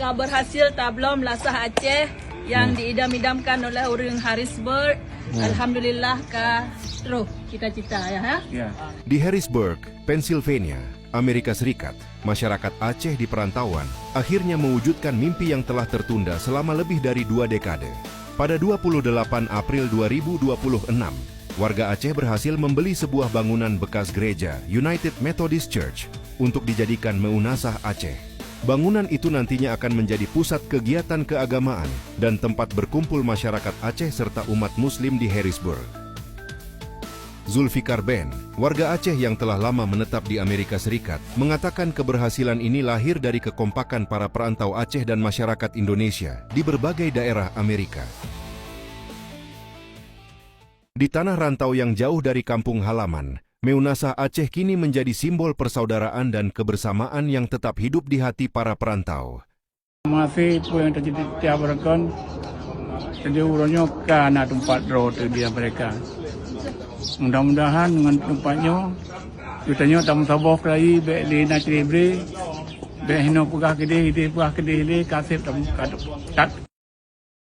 Kah berhasil tablom lasah Aceh yang diidam-idamkan oleh orang Harrisburg. Alhamdulillah kah terus cita-cita ya. Di Harrisburg, Pennsylvania, Amerika Serikat, masyarakat Aceh di perantauan akhirnya mewujudkan mimpi yang telah tertunda selama lebih dari 2 dekade. Pada 28 April 2026, warga Aceh berhasil membeli sebuah bangunan bekas gereja United Methodist Church untuk dijadikan Meunasah Aceh. Bangunan itu nantinya akan menjadi pusat kegiatan keagamaan dan tempat berkumpul masyarakat Aceh serta umat Muslim di Harrisburg. Zulfikar Ben, warga Aceh yang telah lama menetap di Amerika Serikat, mengatakan keberhasilan ini lahir dari kekompakan para perantau Aceh dan masyarakat Indonesia di berbagai daerah Amerika. Di tanah rantau yang jauh dari kampung halaman, Meunasah Aceh kini menjadi simbol persaudaraan dan kebersamaan yang tetap hidup di hati para perantau. Masih pun yang terjadi tiap rekan, jadi urutnya karena tempat road dia mereka. Mudah-mudahan dengan tempatnya, jutanya tamu sabah kelai, baik di nak ciri baik hino pegah kedih, kasih tamu kat.